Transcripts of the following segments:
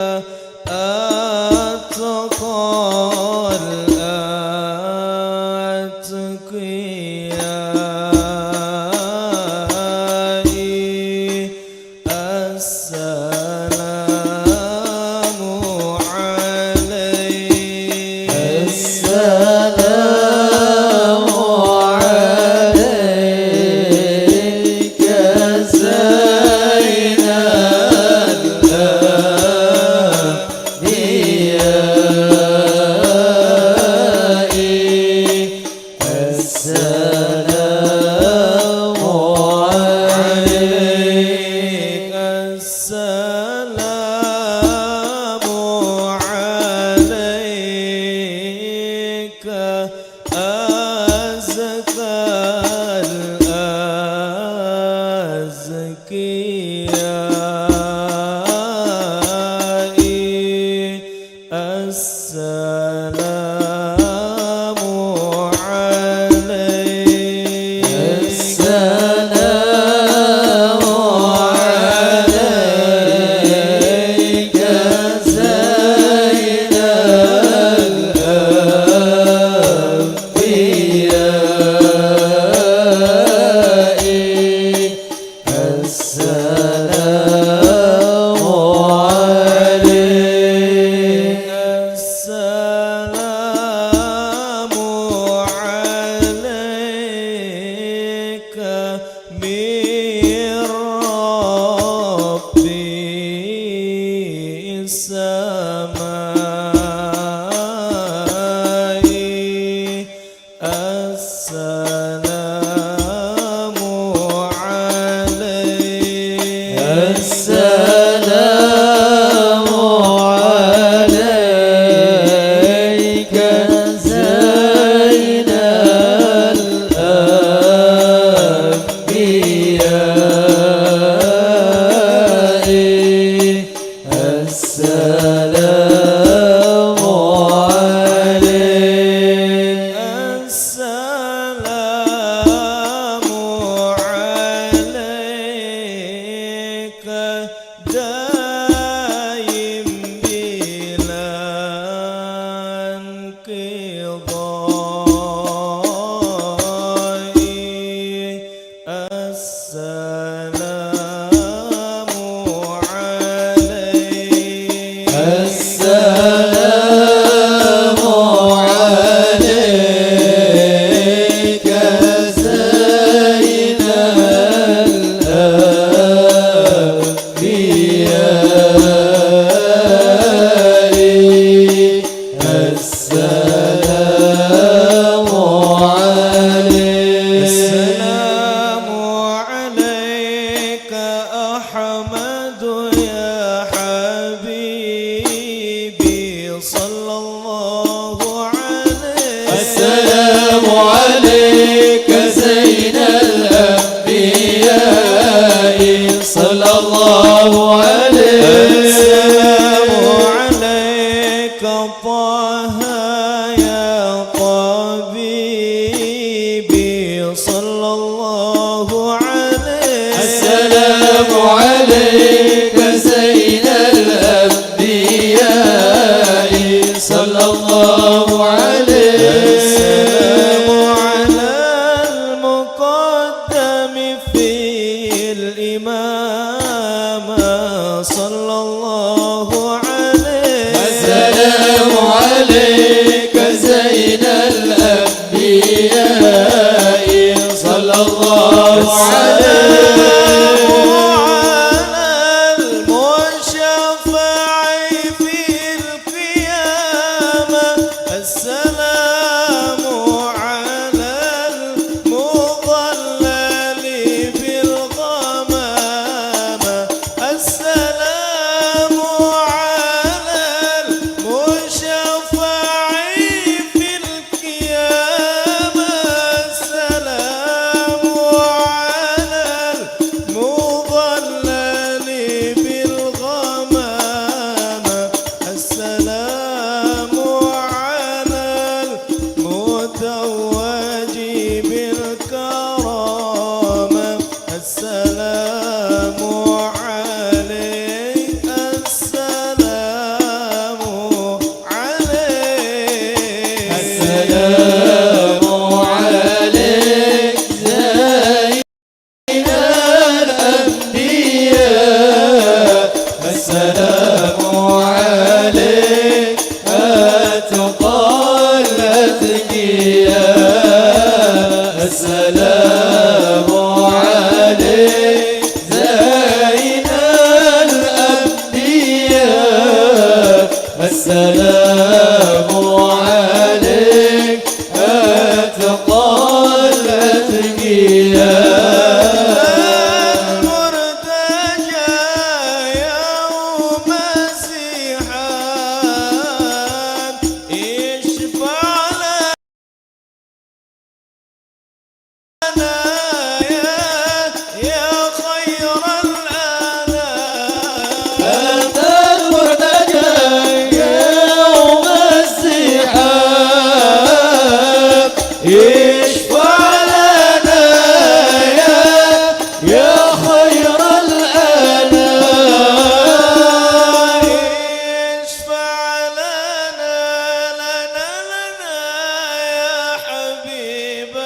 السلام عليك. السلام عليك أتقى الأتقياء المرتجى يوم الزحام يشفع لنا يا خير الأنام. أنت المرتجى يوم الزحام يشفع لنا يا خير الأنام. يشفع لنا يا حبيبنا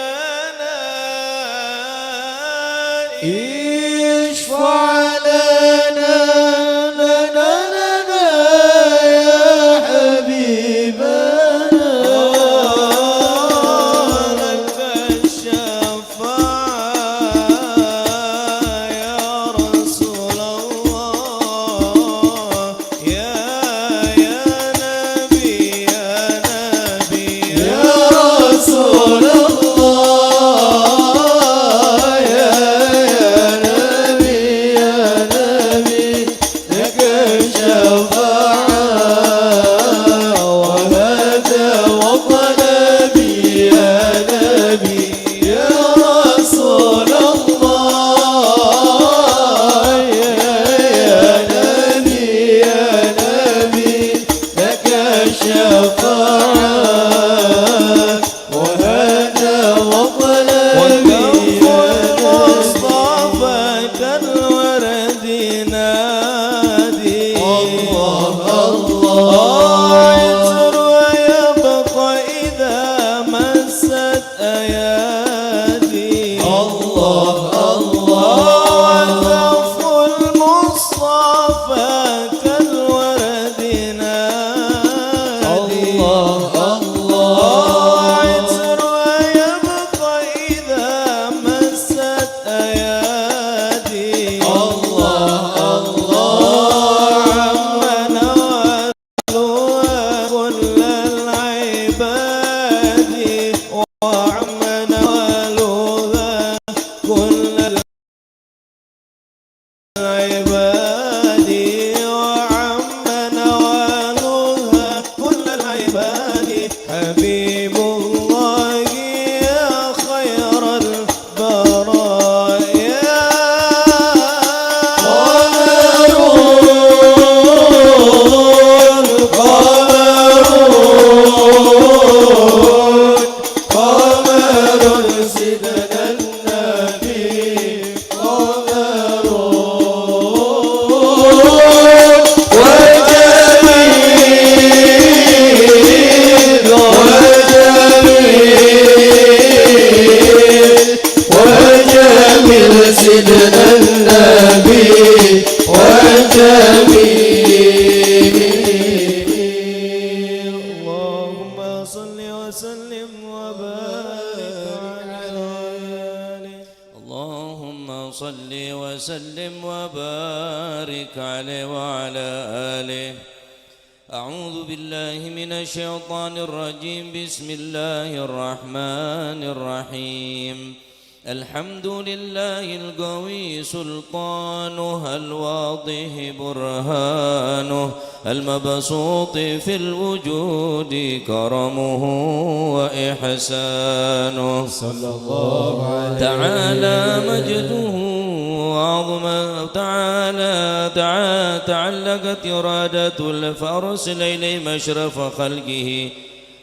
يشفع لنا يا حبيبنا. لك الشفاعة يا رسول الله يا نبي يا رسول الله يا نبي لك الشفاعة وهذا وطلبي يا نبي يا رسول الله يا نبي لك الشفاعة وهذا وطلبي المصطفى كالورد نادي الله عطر ويبقى إذا مست أيادي الله وكف المصطفى كالورد نادي عطر ويبقى إذا مست أيادي عمنا ولوى كل العباد وعمنا ولوى كل العباد وعمنا ولوى كل العباد حبيب الله يا خير البرايا قمر سيدنا النبي قمر وجميل سيدنا النبي وجميل. اللهم صل وسلم وبارك عليه. اللهم صل وسلم وبارك عليه وعلى آله. أعوذ بالله من الشيطان الرجيم. بسم الله الرحمن الرحيم. الحمد لله القوي سلطانه الواضح برهانه المبسوط في الوجود كرمه وإحسانه صلى الله عليه تعالى مجده وعظم تعلقت إرادة الفرس إليه مشرف خلقه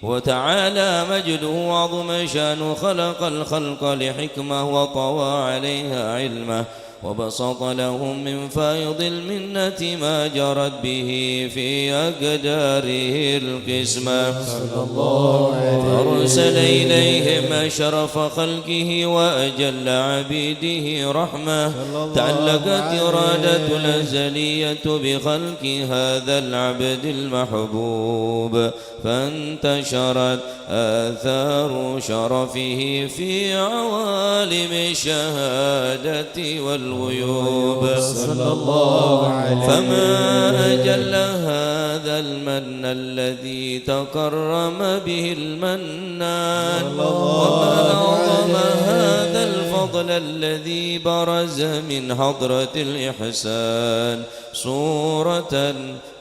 وتعالى مجده وعظم شانه خلق الخلق لحكمة وطوى عليها علمه وبسط لهم من فيض المنة ما جرت به في أقداره القسمة صلى الله عليه أرسل إليهم أشرف خلقه وأجل عبيده رحمة تعلقت إرادة الأزلية بخلق هذا العبد المحبوب فانتشرت آثار شرفه في عوالم الشهادة والغيوب صلى الله عليه فما أجلها هذا المن الذي تكرم به المنان وما أعظم هذا الفضل الذي برز من حضرة الإحسان صورة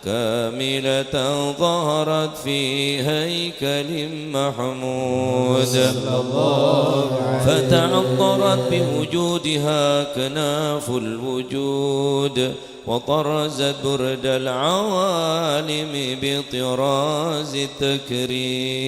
كاملة ظهرت في هيكل محمود فتعطرت بوجودها كناف الوجود وطرزت برد العوالم بطراز التكريم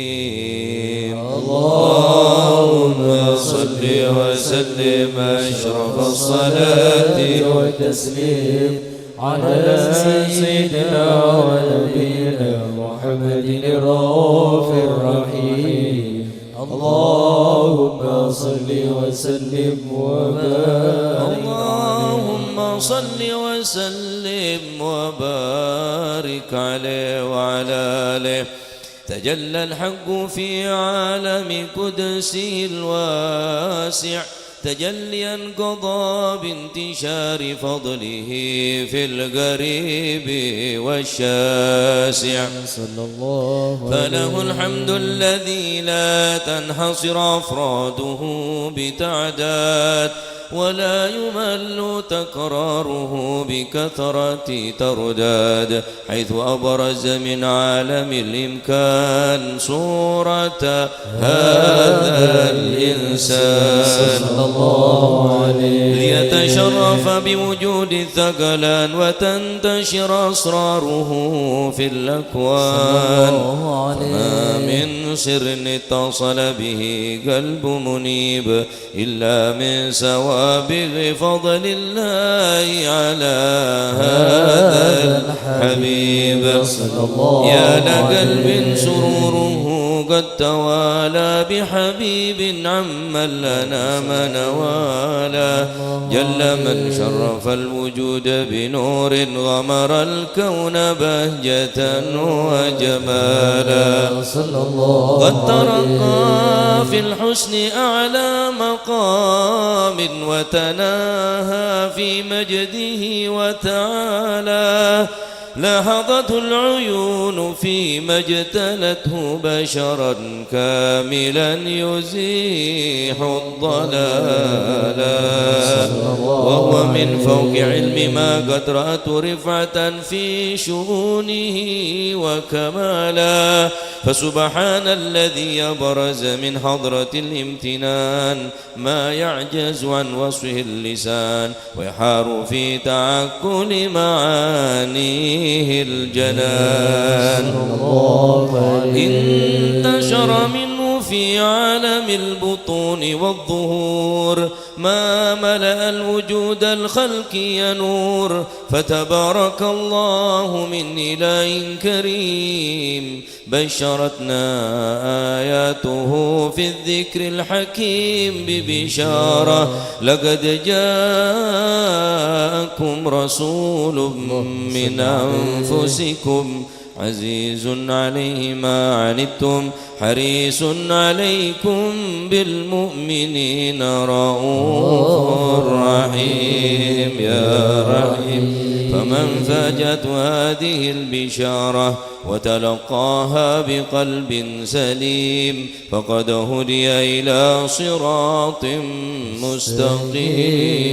اللهم صل وسلم أشرف الصلاة والتسليم على سيدنا ونبينا محمد الرؤوف الرحيم اللهم صل وسلم وبارك اللهم صل وسلم وبارك عليه وعلى آله تجلى الحق في عالم قدسه الواسع تجليا قضى بانتشار فضله في القريب والشاسع فله الحمد الذي لا تنحصر أفراده بتعداد ولا يمل تكراره بكثرة ترداد حيث أبرز من عالم الإمكان صورة هذا الإنسان ليتشرف بوجود الثقلان وتنتشر أسراره في الأكوان ما من سر اتصل به قلب منيب إلا من سوابغ فضل الله على هذا الحبيب يا لقلب سروره قد توالى بحبيب عمن لنا من والا جل من شرف الوجود بنور غمر الكون بهجة وجمالا قد ترقى في الحسن أعلى مقام وتناهى في مجده وتعالى لاحظته العيون فيما اجتلته بشرا كاملا يزيح الضلالا وهو من فوق علم ما قد رأت رفعة في شؤونه وكمالا فسبحان الذي يبرز من حضرة الامتنان ما يعجز عن وصفه اللسان ويحار في تعقل معانيه الجنان انتشر منه في عالم البطون والظهور ما ملأ الوجود الخلق ينور فتبارك الله من إله كريم بشرتنا آياته في الذكر الحكيم ببشارة لقد جاءكم رسول من أنفسكم عزيز عليه ما عنتم حريص عليكم بالمؤمنين رؤوف رحيم يا رحيم فمن فاجت هذه البشارة وتلقاها بقلب سليم فقد هدي إلى صراط مستقيم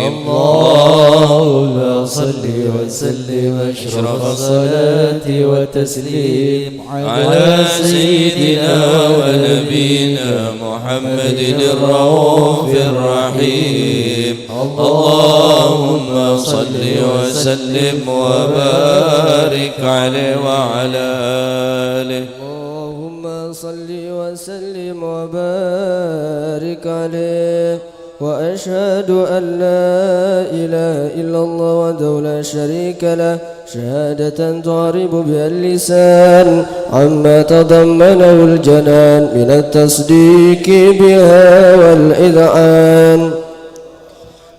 اللهم صل وسلم أشرف الصلاة والتسليم على سيدنا ونبينا محمد الرؤوف الرحيم اللهم صل وسلم وبارك عليه وعلى آله اللهم صل وسلم وبارك عليه وأشهد أن لا إله إلا الله وحده لا شريك له شهادة تعرب بها اللسان عما تضمنه الجنان من التصديق بها والإذعان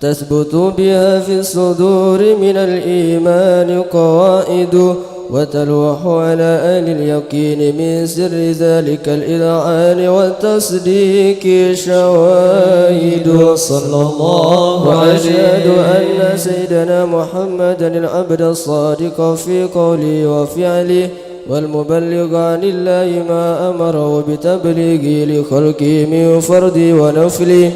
تثبت بها في الصدور من الإيمان قواعد وتلوح على أهل اليقين من سر ذلك الإذعان والتصديق شواهد صلى الله عليه وأشهد أن سيدنا محمدا العبد الصادق في قوله وفعله والمبلغ عن الله ما أمره بتبليغه لخلقه من فرد ونفل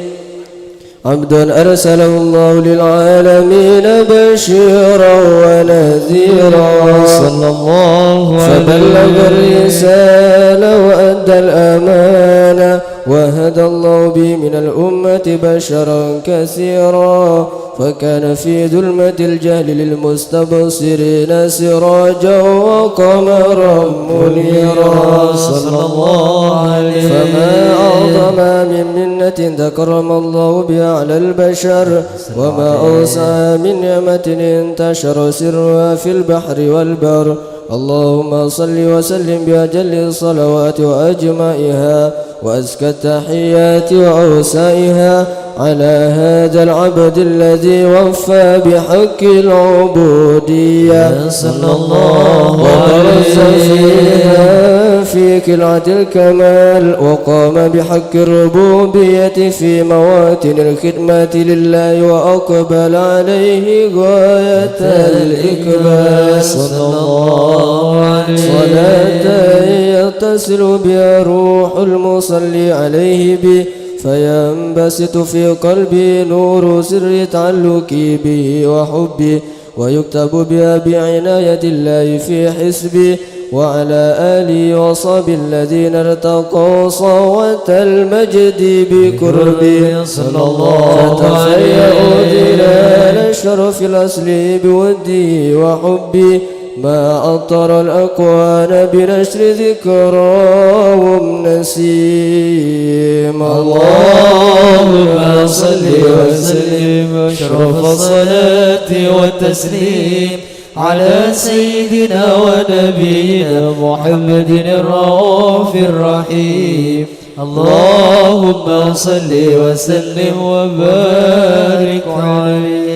عبد أرسله الله للعالمين بشيرا ونذيرا صلى الله عليه فبلغ الرسالة وأدى الأمانة وهدى الله به من الأمة بشرا كثيرا فكان في ظلمة الجهل للمستبصرين سراجا وقمرا منيرا صلى الله عليه فما أعظم من منة تكرم الله بها على البشر وما أوسع من نعمة انتشر سرها في البحر والبر اللهم صل وسلم بأجل الصلوات وأجمعها وأزكى التحيات وأوسائها على هذا العبد الذي وفى بحق العبودية صلى الله وبرز عليه فيها في كلعة الكمال وقام بحق الربوبية في مواطن الخدمة لله وأقبل عليه غاية الإقبال صلى الله عليه صلاة يتصل بها روح المصلي عليه به فينبسط في قلبي نور سر تعلقي به وحبي ويكتب بها بعناية الله في حسبي وعلى آله وصحبه الذين ارتقوا صوت المجد بقربي صلى الله عليه فتفيأوا ظلال الشرف الأصلي بودي وحبي ما أطر الأكوان بنشر ذكراهم نسيم اللهم صل وسلم أشرف الصلاة والتسليم على سيدنا ونبينا محمد الرؤوف الرحيم اللهم صل وسلم وبارك عليه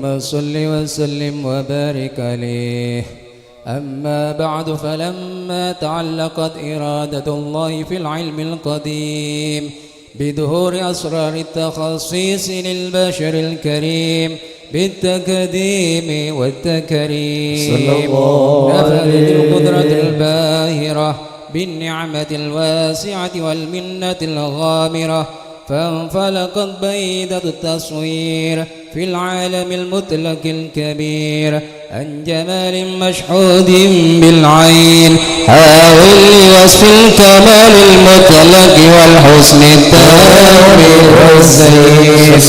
اللهم صل وسلم وبارك عليه. أما بعد فلما تعلقت إرادة الله في العلم القديم بظهور أسرار التخصيص للبشر الكريم بالتقديم والتكريم نفذت القدرة الباهرة بالنعمة الواسعة والمنة الغامرة فانفلقت بيدة التصوير في العالم المطلق الكبير عن جمال مشهود بالعين حاول لوصف الكمال المطلق والحسن التام والزين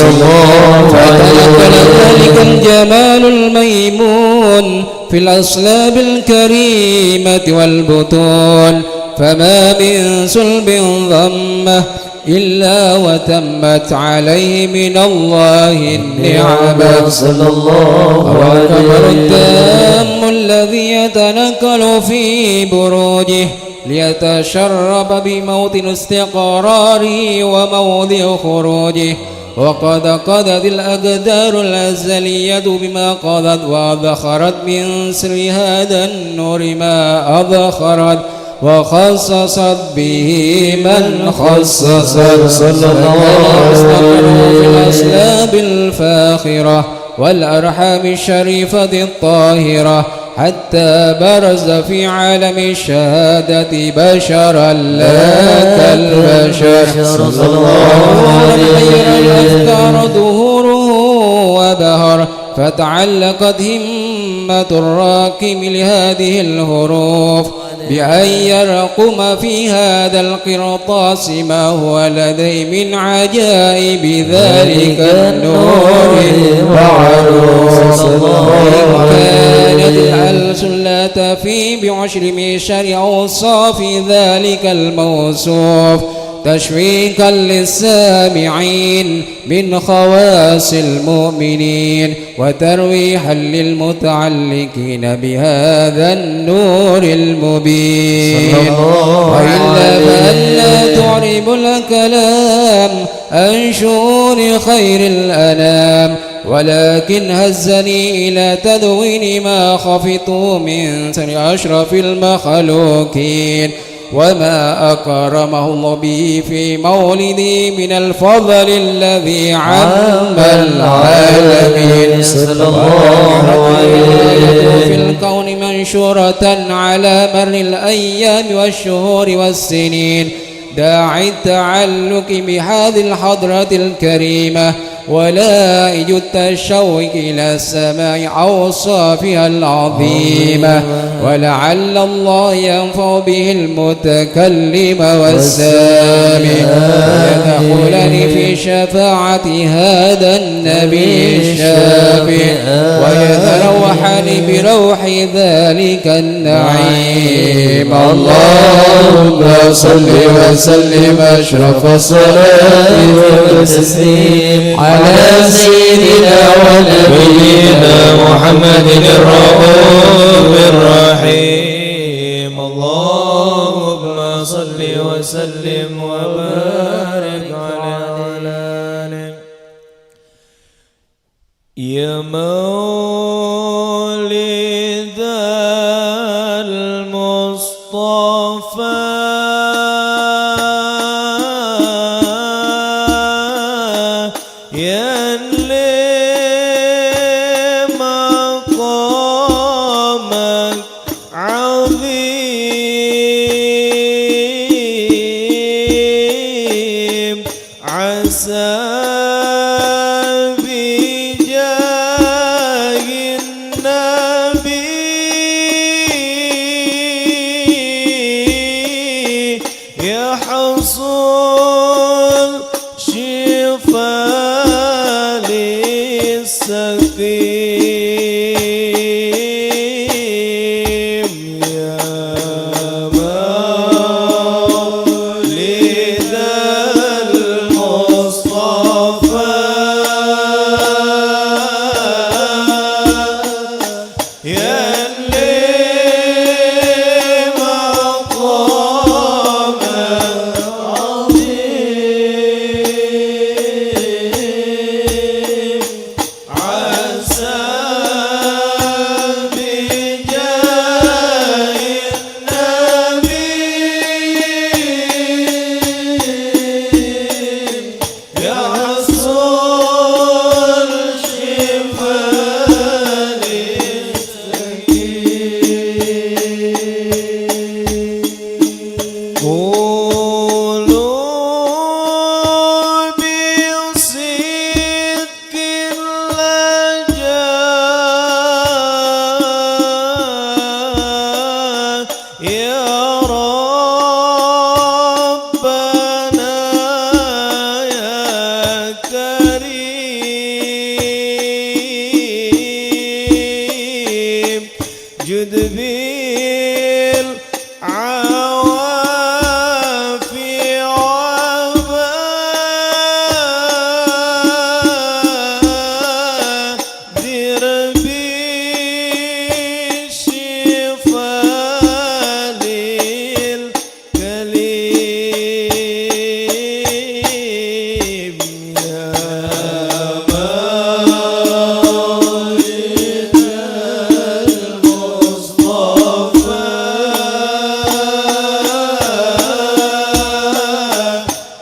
فتنقل ذلك الجمال الميمون في الأصلاب الكريمة والبطون فما من صلب ضمه إلا وتمت عليه من الله النعمة صلى الله عليه والكمال التام الذي يتنقل في بروجه ليتشرب بموطن استقراره وموضع خروجه وقد قضت الأقدار الأزلية بما قضت وأذخرت من سر هذا النور ما أذخرت وخصصت به من خصصت صلى الله عليه في الأسلاب الفاخرة والأرحام الشريفة الطاهرة حتى برز في عالم الشهادة بشرا لا كالبشر صلى الله عليه الأفكار ظهوره وبهر فتعلقت همة الراكم لهذه الهروف بأن يرقم في هذا القرطاس ما هو لدي من عجائب ذلك النور معروف كانت الألسن لا تفي بعشر مشر أوصاف ذلك الموصوف تشويقا للسامعين من خواص المؤمنين وترويحا للمتعلقين بهذا النور المبين وإلا فألا تعرب الكلام عن شؤون خير الأنام ولكن هزني إلى تدوين ما خفت من سر أشرف المخلوقين وما أكرمه الله به في مولدي من الفضل الذي عم العالمين صلى الله عليه في الكون منشورة على مر الأيام والشهور والسنين داعي التعلق بهذه الحضرة الكريمة ولائج التشوق إلى السماء أوصافها العظيمة ولعل الله ينفع به المتكلم والسامع ويدخلني في شفاعة هذا النبي الشافع ويتروحني بروح ذلك النعيم. اللهم صل وسلم أشرف الصلاة والتسليم على سيدنا ونبينا محمد الرؤوف الرحيم. اللهم صل وسلم وبارك على يا مولد المصطفى يا مقامك عظيم عسى بجاه النبي يحصل شفاء للسقيم. يا مولد المصطفى يا مقامك عظيم عسى بجاه النبي يحصل شفاء للسقيم. قولوا بصدق اللجا يا ربنا يا كريم جد بالعوافي وبادر بالشفاء للكليم. يا مولد المصطفى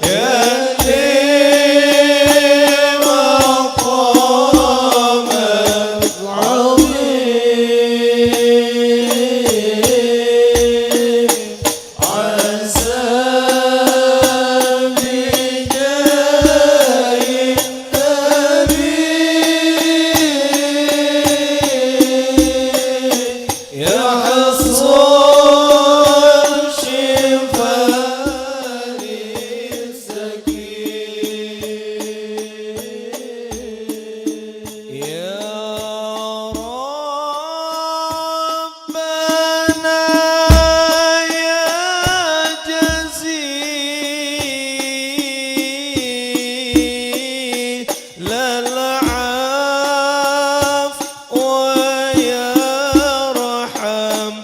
يا مقامك عظيم عسى بجاه النبي يحصل شفاء للسقيم. يا ربنا يا جزيل العفو ويا رحم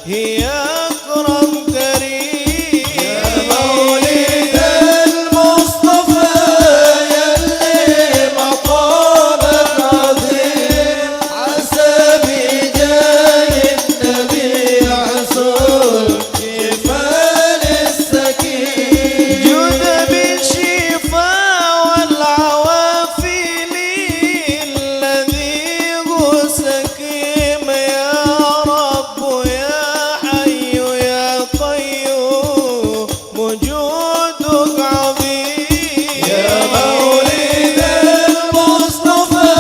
يا أكرم كريم يا مولد المصطفى يلي مقامك عظيم عسى بجاه النبي عصور شفاء للسكين جود بالشفاء والعوافي الذي هو سكيم يا رب يا حي يا قيوم وجودك عظيم يا مولد المصطفى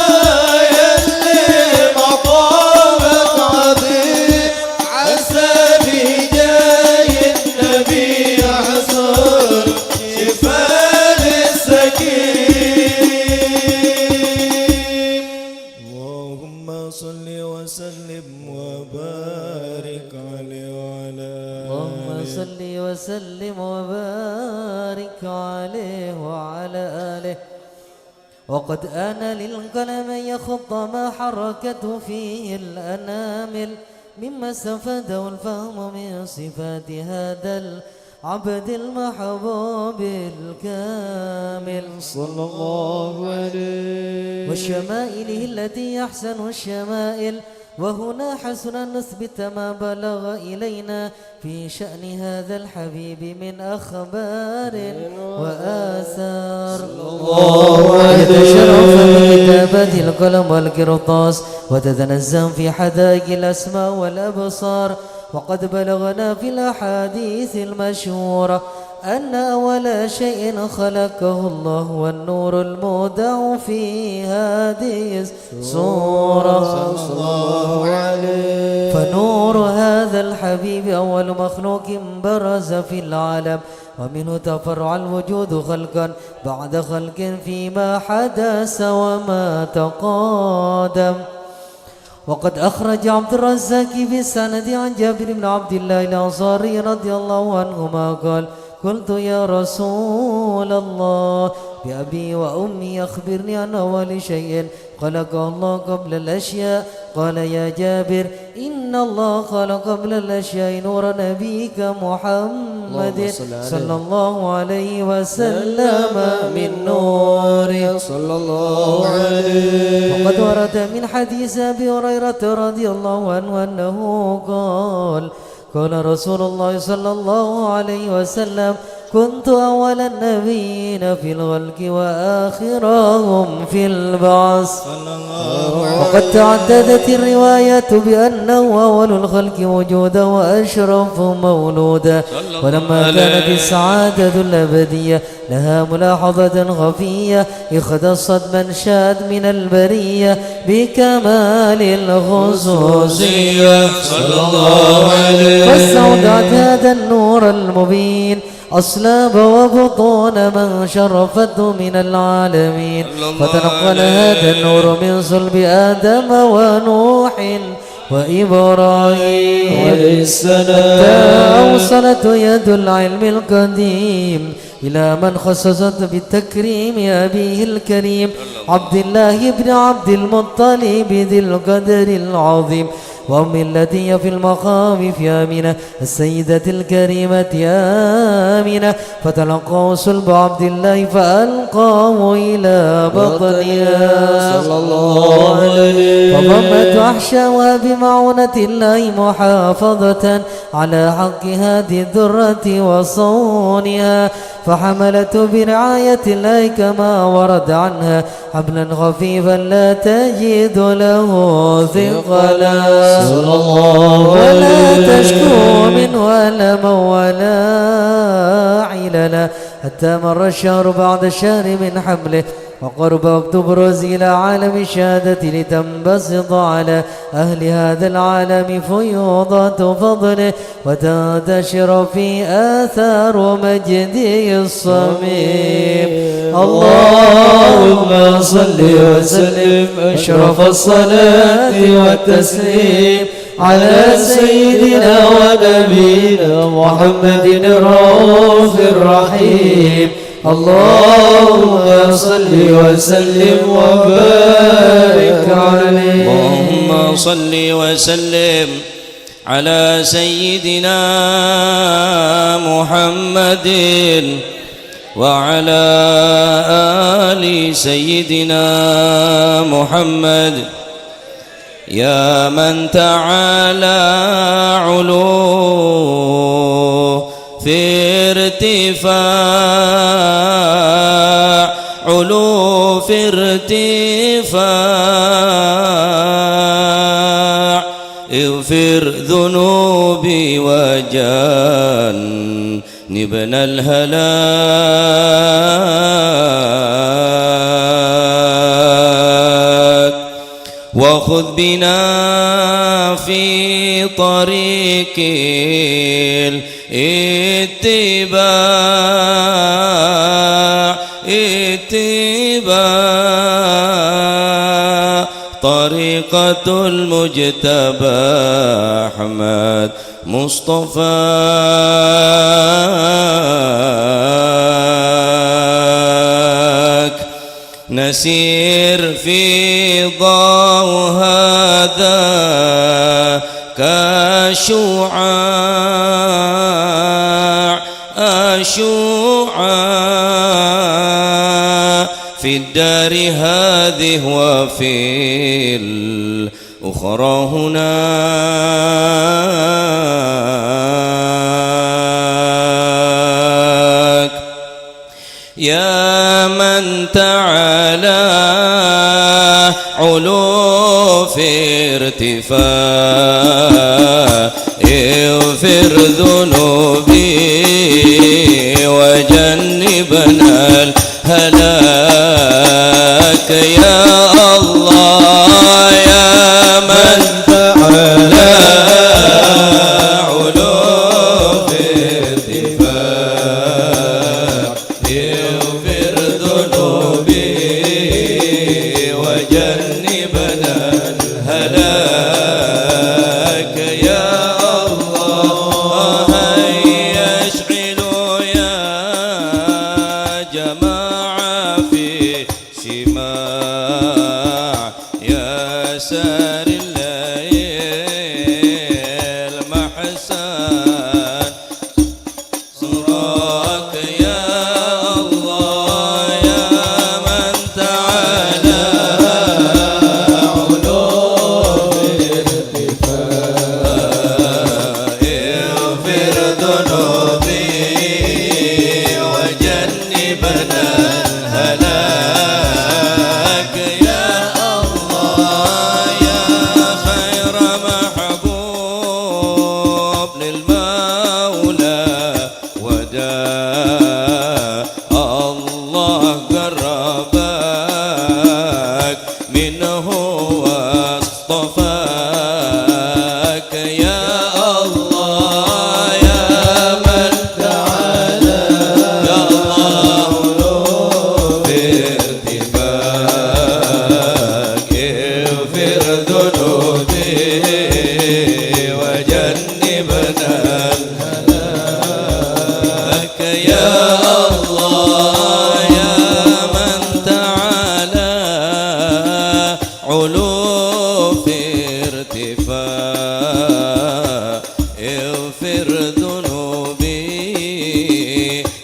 يلي مقامك عظيم عسى بجاه النبي عصور شفاء للسكين اللهم صل وسلم وبارك عليه وعلى اللهم آله صل وسلم وبارك عليه وعلى آله. وقد آن للقلم أن يخط ما حركته فيه الأنامل مما استفاده الفهم من صفات هذا العبد المحبوب الكامل صلى الله عليه وشمائله التي يحسن الشمائل. وهنا حسن أن نثبت ما بلغ إلينا في شأن هذا الحبيب من أخبار وآثار. يتشرف بكتابة القلم والقرطاس وتتنزه في حدائق الأسماء والأبصار. وقد بلغنا في الأحاديث المشهورة أن أول شيء خلقه الله والنور المودع في هذه السورة. فنور هذا الحبيب أول مخلوق برز في العالم ومنه تفرع الوجود خلقا بعد خلق فيما حدث وما تقادم. وقد أخرج عبد الرزاق بالسند عن جابر بن عبد الله الأنصاري رضي الله عنهما قال: قلت يا رسول الله بأبي وأمي أخبرني عن أول شيء خلق الله قبل الأشياء. قال يا جابر إن الله خلق قبل الأشياء نور نبيك محمد صلى الله عليه وسلم من نور صلى الله عليه. وقد ورد من حديث أبي هريرة رضي الله عنه أنه قال: قال رسول الله صلى الله عليه وسلم: كنت أول النبيين في الخلق وآخرهم في البعث. وقد تعددت الروايات بأنه أول الخلق وجودا وأشرف مولودا. ولما كانت السعادة الأبدية لها ملاحظة خفية اختصت من شاد من البرية بكمال الخصوصية صلى الله عليه. فاستودعت هذا النور المبين أصلاب وبطون من شرفته من العالمين. فتنقل هذا النور من صلب آدم ونوح وإبراهيم عليه السلام. أوصلت يد العلم القديم إلى من خصصت بالتكريم أبيه الكريم عبد الله بن عبد المطلب ذي القدر العظيم. وأم التي هي في المخاوف آمنة السيدة الكريمة آمنة. فتلقاه صلب عبد الله فألقاه إلى بطنها صلى الله عليه. فضمت أحشاها بمعونة الله محافظة على حق هذه الذرة وصونها. فحملت برعاية الله كما ورد عنها حبلا خفيفا لا تجد له ثقلا صلى الله ولا عليه. تشكو منه ألما ولا عللا حتى مر الشهر بعد الشهر من حمله وقرب وقت بروز إلى عالم الشهادة لتنبسط على أهل هذا العالم فيوضات فضله وتنتشر في آثار مجده الصميم. اللهم صل وسلم أشرف الصلاة والتسليم على سيدنا ونبينا محمد الرؤوف الرحيم. اللهم صل وسلم وبارك عليه. اللهم صل وسلم على سيدنا محمد وعلى آل سيدنا محمد يا من تعالى علو في ارتفاع علو في ارتفاع اغفر ذنوبي وجنبنا الهلاك وخذ بنا في طريق اتباع طريقة المجتبى أحمد مصطفاك نسير في ضوء هذا كشعاع في الدار هذه وفي الأخرى هناك يا من تعالى علو في ارتفاع اغفر ذنوبي وجنبنا الهلاك يا الله يا من تعالى علو في ارتفاع اغفر ذنوبي وجنبنا الهلاك يا الله هيا اشعلوا يا جماعة في سماع يا سار الليل محسن صراك يا الله يا من تعالى علو ارتفاع اغفر ذنوبي وجنبنا الهلاك يا الله يا خير محبوب للمولى وداع الله قربك منه واصطفاك يا الله يا من تعالى يا الله في ارتفاعك اغفر ذنوبي وجنبنا الهلاك يا الله يا من تعالى علو في ارتفاع اغفر ذنوبي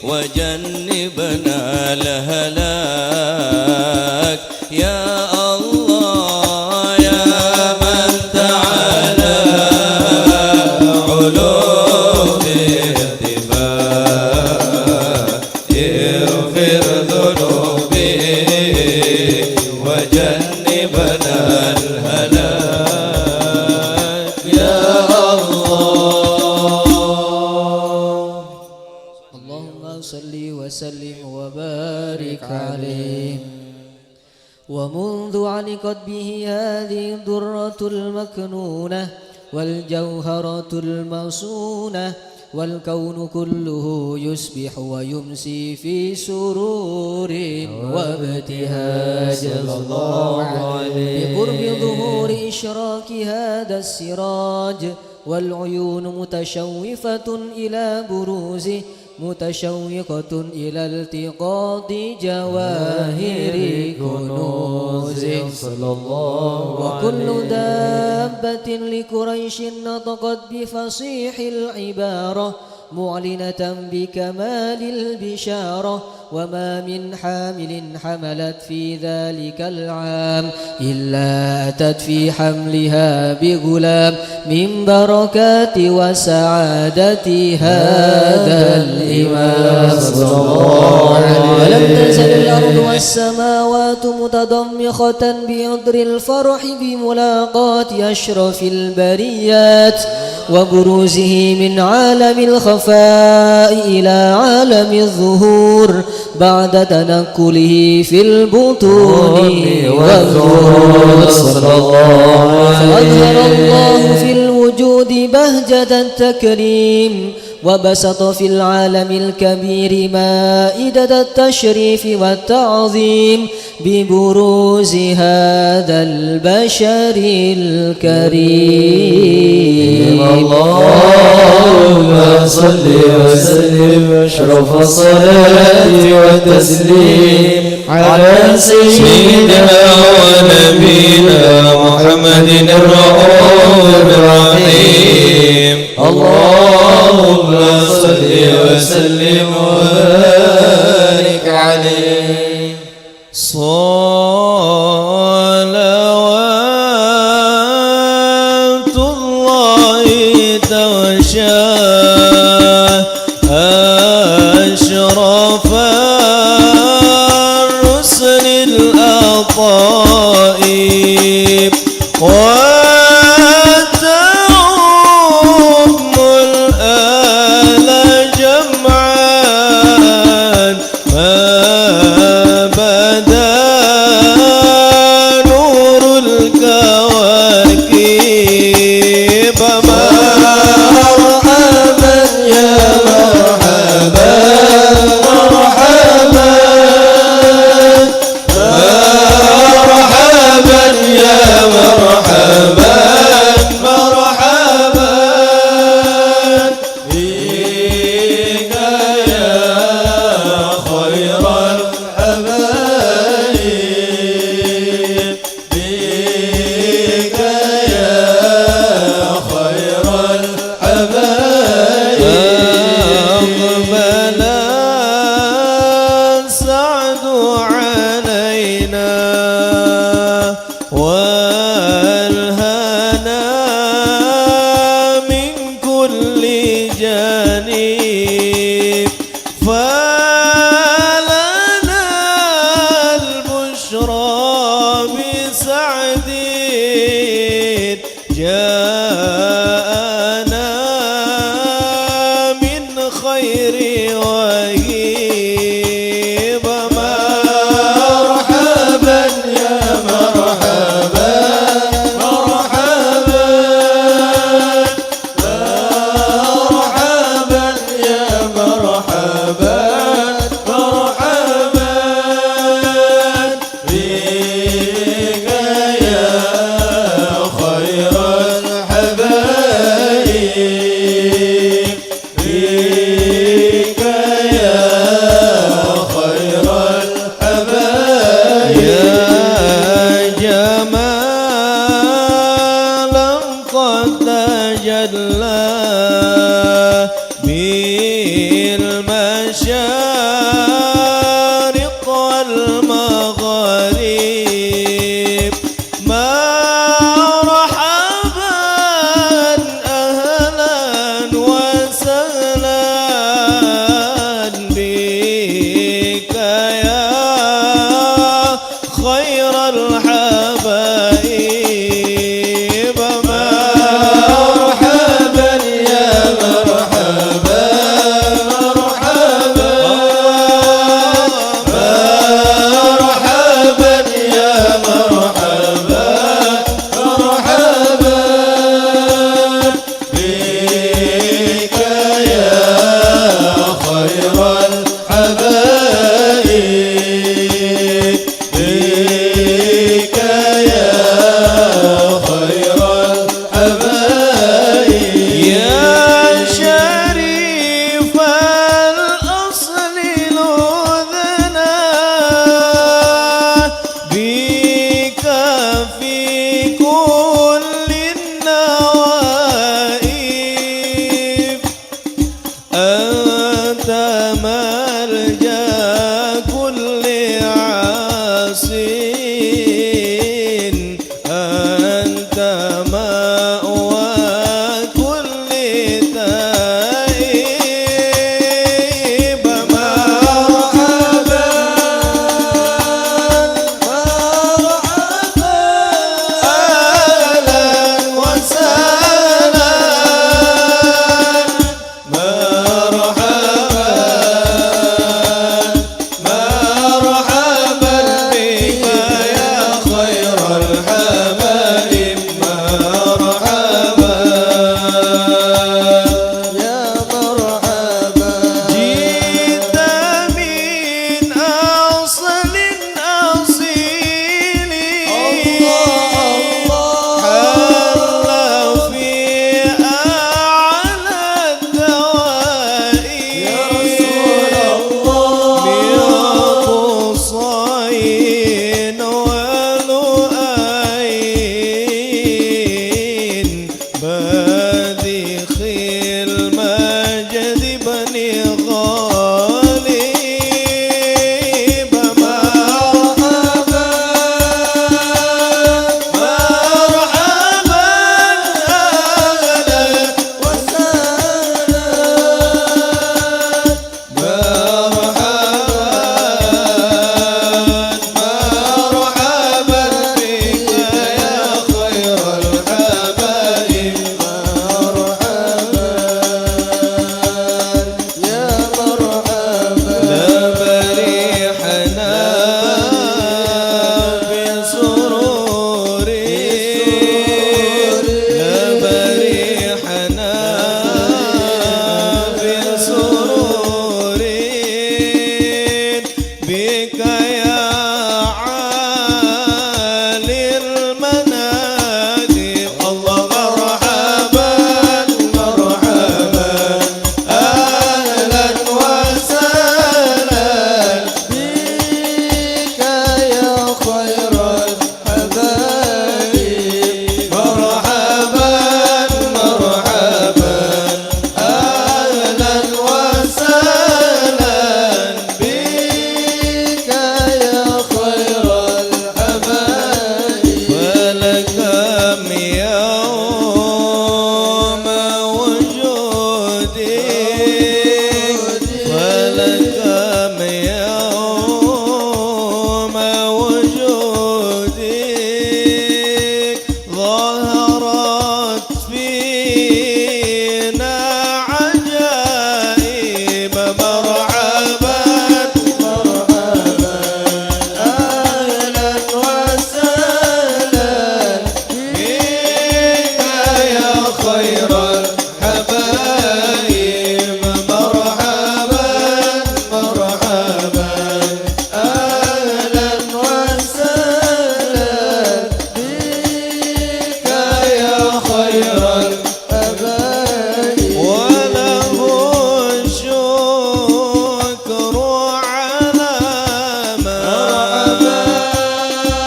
وجنبنا الهلاك يا الله يا من تعالى علو في ارتفاع اغفر ذنوبي وجنبنا الهلاك يا الله اللهم صل وسلم وبارك عليه ومنذ علقت به هذه الدرة المكنونة والجوهرة المصونة والكون كله يسبح ويمسي في سرور وابتهاج الله عليه بقرب ظهور إشراك هذا السراج والعيون متشوفة إلى بروزه متشوقة إلى التقاط جواهر كنوز صلى الله وكل دابة لقريش نطقت بفصيح العبارة معلنة بكمال البشارة وما من حامل حملت في ذلك العام إلا أتت في حملها بغلام من بركات وسعادة هذا الإمام صلى الله عليه وسلم. ولم تزل الأرض والسماوات متضمخة بعذر الفرح بملاقاة أشرف البريات وبروزه من عالم الخفاء إلى عالم الظهور بعد تنقله في البطون والظهور صلى الله فأظهر الله في الوجود بهجة التكريم وبسط في العالم الكبير مائدة التشريف والتعظيم ببروز هذا البشر الكريم. اللهم صل وسلم أشرف الصلاة والتسليم على سيدنا ونبينا محمد الرؤوف الرحيم. اللهم صل وسلم وبارك عليه. صلوات الله توشاه أشرف الرسل الأطائب وتعم الآل جمعا ما بدا نور الكواكب مرحبا يا مرحبا مرحبا مرحبا يا مرحبا مرحبا بك يا خير الحبايب بك يا خير الحبايب أقبل السعد علينا والهنا من كل جانب فلنا البشرى بسعد جاءنا من خير وهيب مرحبا يا مرحبا مرحبا مرحبا يا مرحبا مرحبا بك يا خير الحبايب بك فلكم يوم وجودك ظهرت فينا عجائب مرحبا مرحبا أهلا وسهلا بك يا خير الحبايب مرحبا مرحبا أهلا وسهلا بك يا خير الحبايب وله الشكر على ما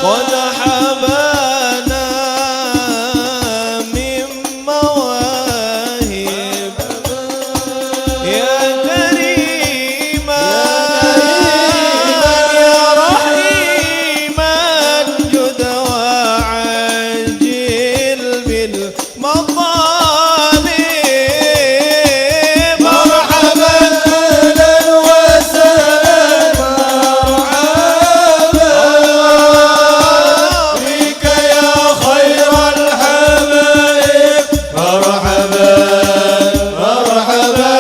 قد حبانا من مواهب يا كريما يا رحيما جد وعجل بالمطالب مرحبا أهلا وسهلا مرحبا بك يا خير الحبايب مرحبا مرحبا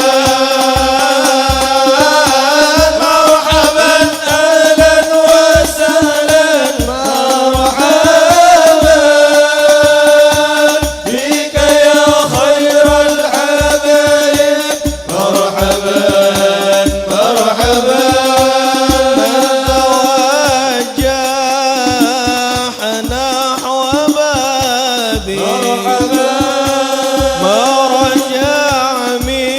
مرحبا أهلا وسهلا مرحبا بك يا خير الحبايب مرحبا مرحبا من توجه نحو بابي ما رجع من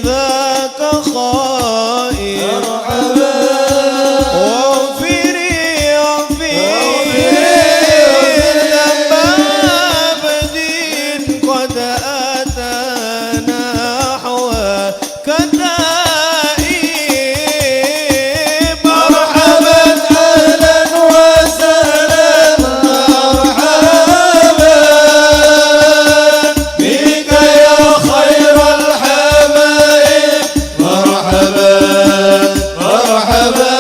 ذاك خائف واغفري ذنب عبد قد أتى نحو كتائب مرحبا أهلا وسهلا مرحبا بك يا خير الحبايب مرحبا مرحبا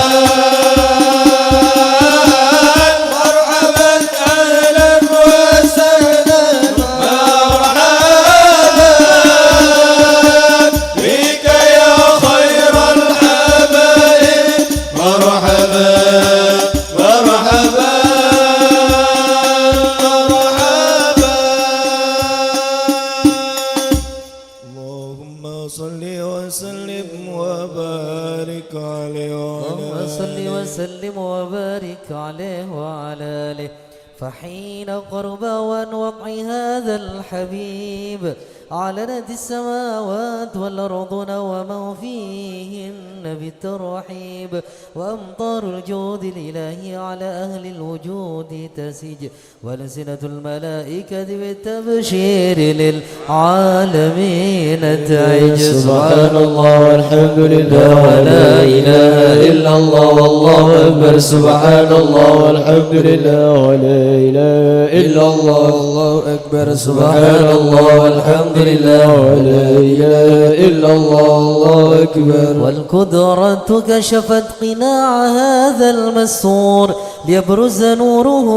مرحبا أهلا وسهلا مرحبا بك يا خير الحبايب مرحبا مرحبا اللهم صل وسلم وبارك عليه اللهم وعلى صل آله وسلم وبارك عليه وعلى آله فحين قرب وضع هذا الحبيب أعلنت السماوات والأرض ومن فيهن بالترحيب وأمطار الجود الإلهي على أهل الوجود تسج ولسنة الملائكة بالتبشير للعالمين تعج سبحان الله والحمد لله ولا إله إلا الله والله أكبر سبحان الله والحمد لله ولا إله إلا الله والله أكبر سبحان الله والحمد لله ولا إله إلا الله والله أكبر والقدرة كشفت قناع هذا المستور ليبرز نوره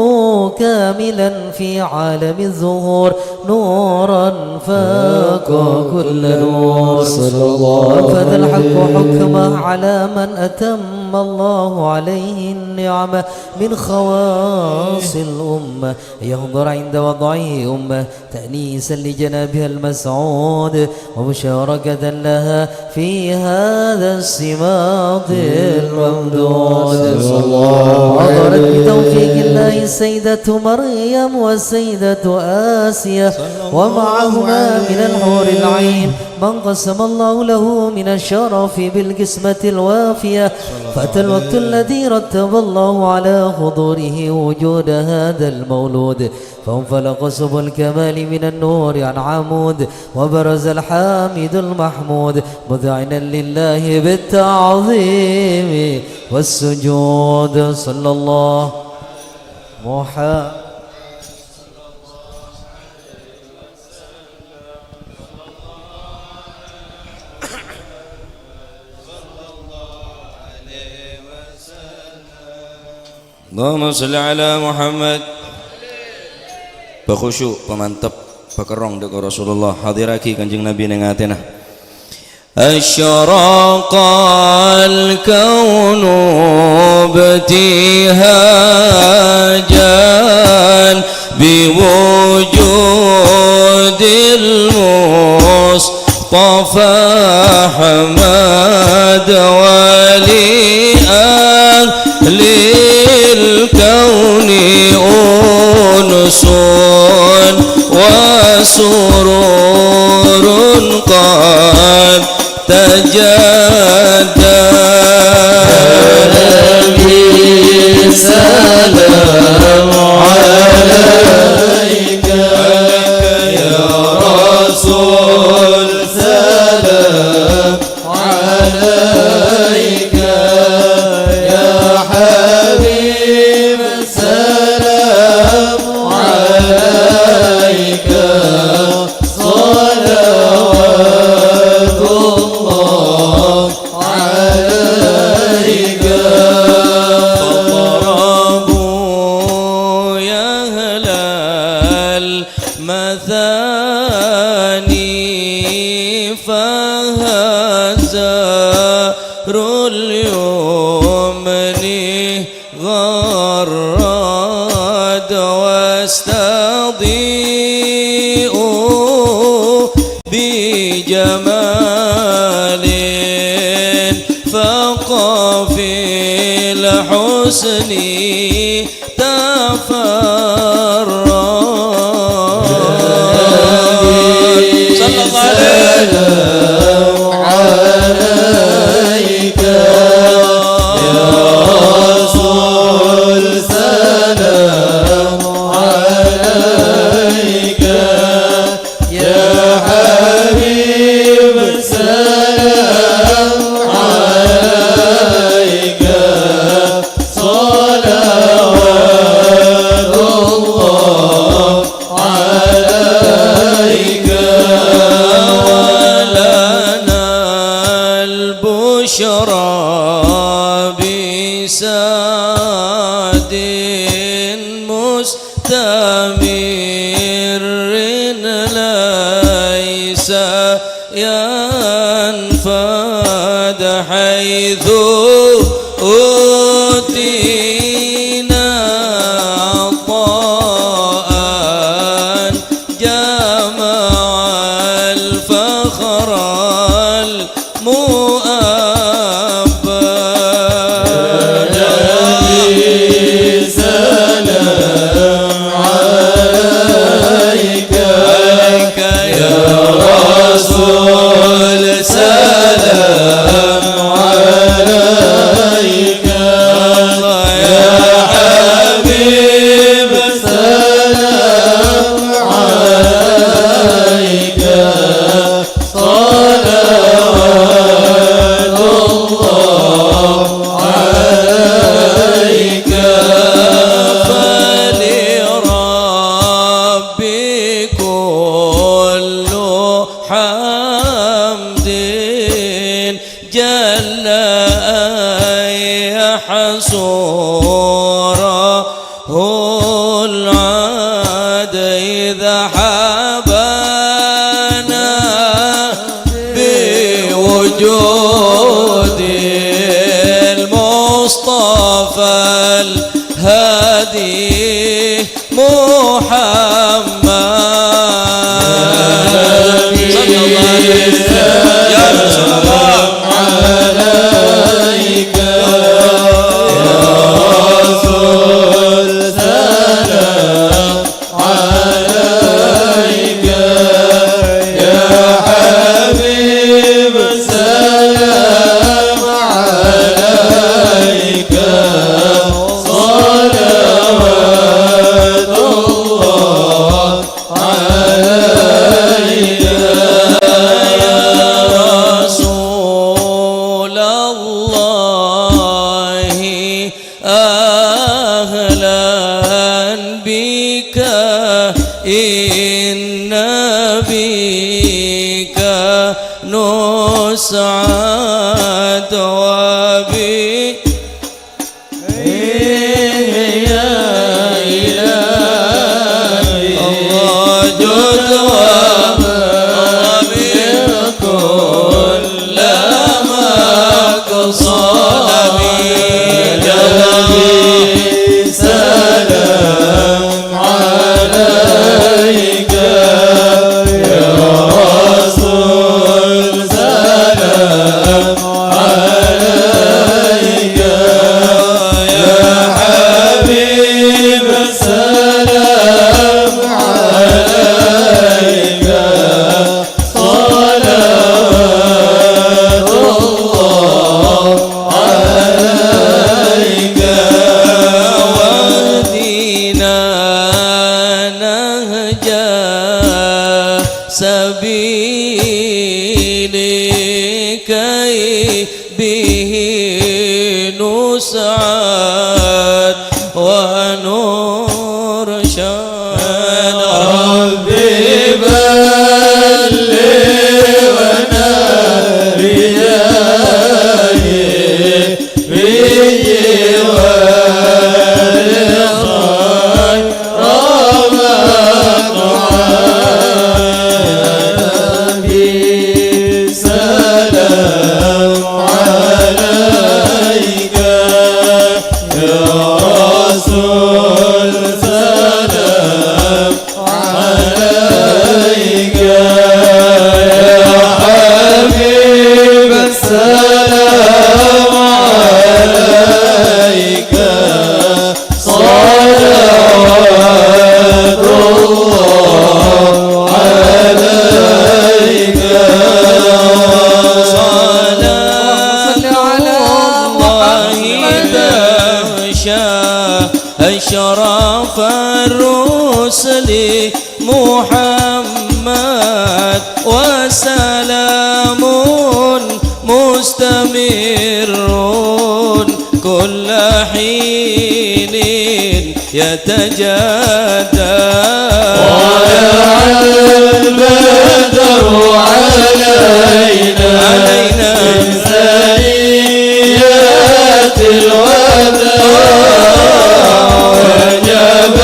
كاملا في عالم الظهور نورا فاق كل نور صلى الله وفذ الحق عليه حكمه على من أتم الله عليه النعمة من خواص الأمة يحضر عند وضعه أمة تأنيسا لجنابها المسعود ومشاركة لها في هذا السماط الممدود حضرت بتوفيق الله السيدة مريم والسيدة آسيا ومعهما من الحور العين من قسم الله له من الشرف بالقسمة الوافية فأتى الوقت الذي رتب الله على حضوره وجود هذا المولود فانفلق سبل الكمال من النور عن عمود وبرز الحامد المحمود مذعنا لله بالتعظيم والسجود صلى الله محمد Allahumma salli ala Muhammad. Bakhusyuk, pemantap, pakerong dekat Rasulullah. Hadiraki kanjeng Nabi neng atena. Asyraqal kaunu ibtihajan biwujudil Mustafa Ahmad wali ahlil kauni unsun wa sururun qad tajadda salam alaika ya Rasul salam alaika ya Habib salam alaika salawatullah alaika faqrabu ya halal mathani fahazarul yumni gharrad wastadi'u bijamalin faqafil husni tafarrad sallallahu alaika ya Rasul salam alaika ya Habib salam alaika salawatullah alaika walana al-bushra bisadin mustamirin laysa yanfad haythu utina ta'an jama'al fakhral mu'abbad salam alaika ya Rasul salam alaika ya Habib salam alaika salawatullah alaika falirabbi kullu hamdin jalla yahsurahul ad idha habana biwujudil Mustafa al-Hadi Muhammad sallallahu alaihi wasallam ya Rasulullah alaika ya Rasul salam alaika ya Habib salam alaika salawatullah alaika ya Rasulallah ahlan bika inna bika nus'ad wa bi كي به نسعد ونرشد ربي بلغنا رياي في جوار خير رمضان سلام عليك يا رسول سلام عليك يا حبيب السلام عليك صلوات الله عليك صلاة الله تغشى أشرف الرسل محمد وسلام مستمر كل حين يتجدد ويا البدر علينا من ثنيات الوداع وجب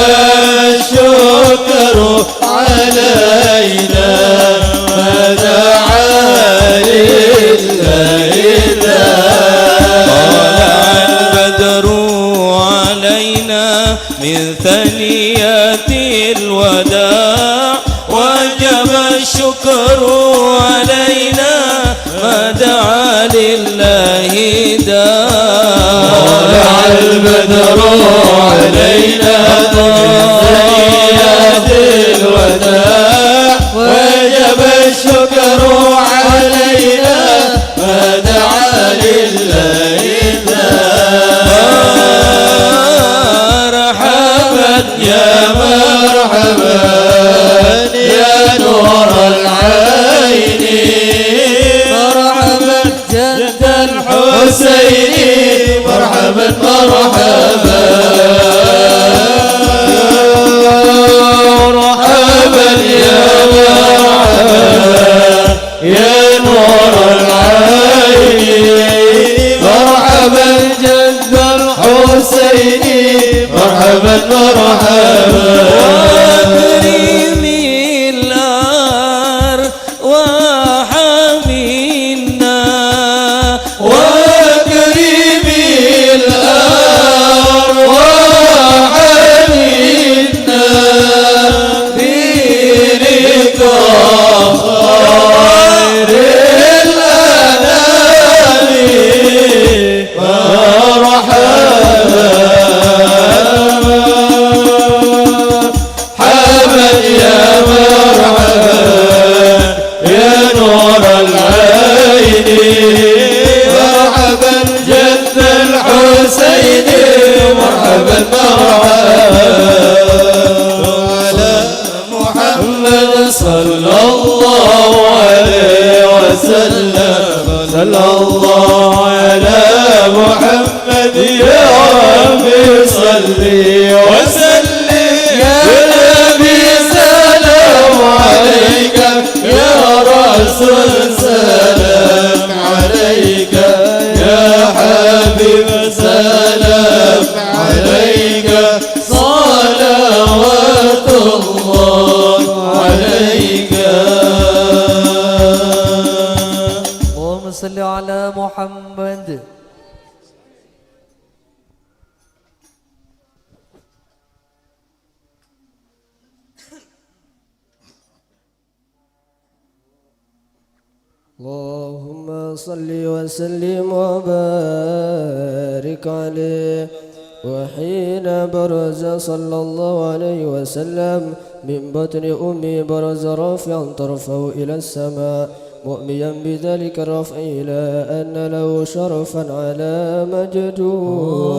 الشكر علينا ما دعا لله طلع البدر علينا من ثنيات الوداع وجب الشكر علينا ما دعا لله داع طلع البدر علينا من ثنيات الوداع وجب الشكر علينا ما دعا لله مرحبا يا مرحبا يا نور العين مرحبا جد الحسين مرحبا مرحبا مرحبا يا مرحبا يا نور العين مرحبا جد الحسين مرحبا مرحبا وكريمي الأرواح منا وكريمي الأرواح منا بلقاء خير الأنام مرحبا مرحبا يا مرحبا يا نور العين مرحبا جد الحسين مرحبا مرحبا على محمد صلى الله عليه وسلم صلى الله على محمد يا ربي صلي وسلم يا نبي سلام عليك يا رسول سلام عليك يا حبيب سلام عليك صلوات الله عليك اللهم صل على محمد. اللهم صل وسلم وبارك عليه. وحين برز صلى الله عليه وسلم من بطن أمي برز رافعا طرفه إلى السماء مؤميا بذلك الرفع إلى أن له شرفا على مجد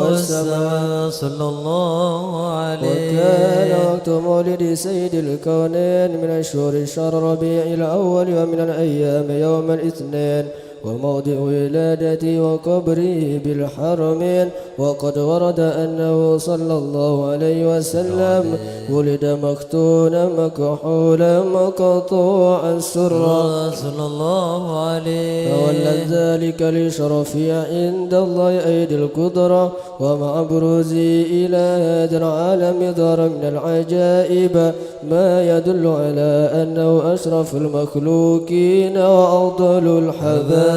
والسماء صلى الله عليه. وكان وقت مولد سيد الكونين من الشهور شهر ربيع الأول ومن الأيام يوم الاثنين وموضع ولادتي وقبري بالحرمين وقد ورد أنه صلى الله عليه وسلم ولد مختونا مكحولا مقطوع السرة صلى الله عليه. فولد ذلك لشرفي عند الله أيدي القدرة ومع بروزي إلى هذا العالم ظهر من العجائب ما يدل على أنه أشرف المخلوقين وأفضل الحبائب